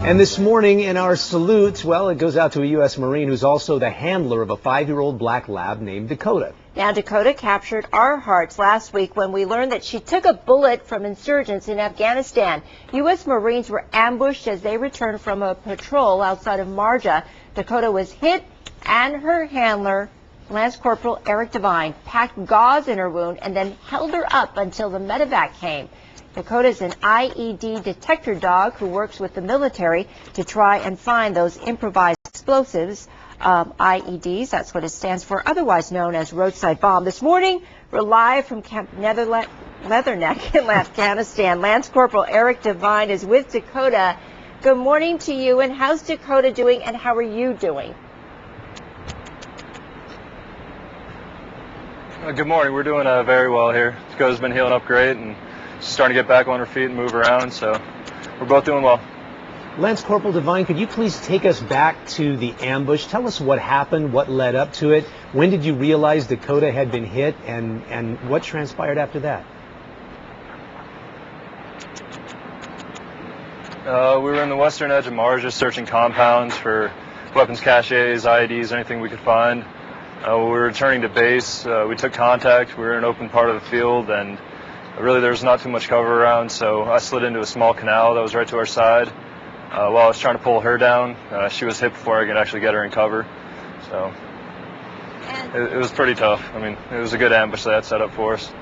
And this morning in our salute, well, it goes out to a U.S. Marine who's also the handler of a 5-year-old black lab named Dakota. Now, Dakota captured our hearts last week when we learned that she took a bullet from insurgents in Afghanistan. U.S. Marines were ambushed as they returned from a patrol outside of Marjah. Dakota was hit, and her handler, Lance Cpl Eric Devine, packed gauze in her wound and then held her up until the medevac came. Dakota is an IED detector dog who works with the military to try and find those improvised explosives, IEDs, that's what it stands for, otherwise known as roadside bomb. This morning, we're live from Camp Leatherneck in Afghanistan. Lance Cpl Eric Devine is with Dakota. Good morning to you, and how's Dakota doing, and how are you doing? Good morning. We're doing very well here. Dakota's been healing up great, and she's starting to get back on her feet and move around, so we're both doing well. Lance Cpl Devine, could you please take us back to the ambush? Tell us what happened, what led up to it. When did you realize Dakota had been hit, and what transpired after that? We were in the western edge of Marjah searching compounds for weapons caches, IEDs, anything we could find. We were returning to base. We took contact. We were in an open part of the field, and really there was not too much cover around, so I slid into a small canal that was right to our side. While I was trying to pull her down, she was hit before I could actually get her in cover. So it was pretty tough. I mean, it was a good ambush they had set up for us.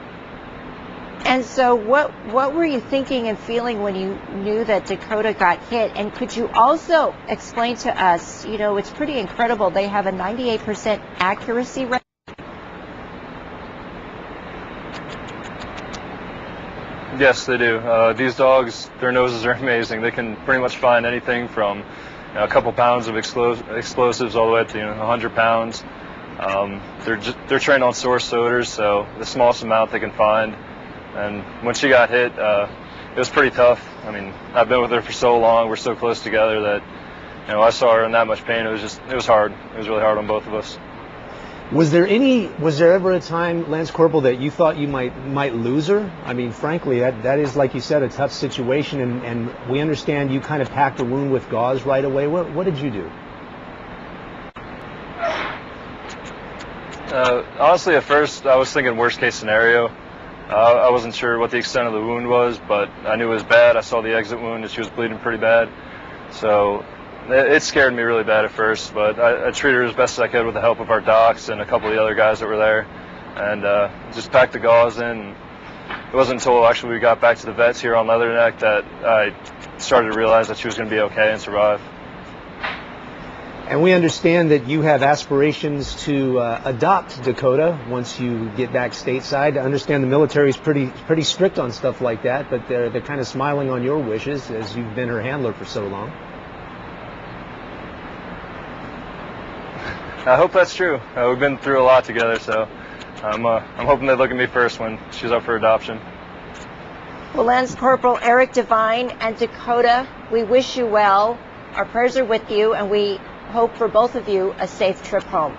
And so what were you thinking and feeling when you knew that Dakota got hit? And could you also explain to us, you know, it's pretty incredible. They have a 98% accuracy rate. Yes, they do. These dogs, their noses are amazing. They can pretty much find anything from a couple pounds of explosives all the way up to 100 pounds. They're trained on source odors, so the smallest amount they can find. And when she got hit, it was pretty tough. I mean, I've been with her for so long. We're so close together that I saw her in that much pain. It was hard. It was really hard on both of us. Was there ever a time, Lance Cpl, that you thought you might lose her? I mean, frankly, that is, like you said, a tough situation, and we understand you kind of packed the wound with gauze right away. What did you do? Honestly, at first, I was thinking worst case scenario. I wasn't sure what the extent of the wound was, but I knew it was bad. I saw the exit wound, and she was bleeding pretty bad. So it scared me really bad at first, but I treated her as best as I could with the help of our docs and a couple of the other guys that were there, and just packed the gauze in. It wasn't until actually we got back to the vets here on Leatherneck that I started to realize that she was going to be okay and survive. And we understand that you have aspirations to adopt Dakota once you get back stateside. I understand the military is pretty strict on stuff like that, but they're kind of smiling on your wishes as you've been her handler for so long. I hope that's true. We've been through a lot together, so I'm hoping they look at me first when she's up for adoption. Well, Lance Cpl Eric Devine and Dakota, we wish you well. Our prayers are with you, and we hope for both of you a safe trip home.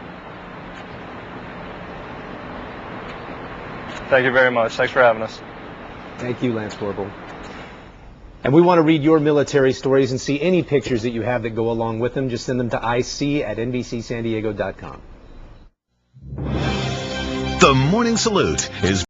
Thank you very much. Thanks for having us. Thank you, Lance Cpl. And we want to read your military stories and see any pictures that you have that go along with them. Just send them to IC@NBCSanDiego.com. The Morning Salute is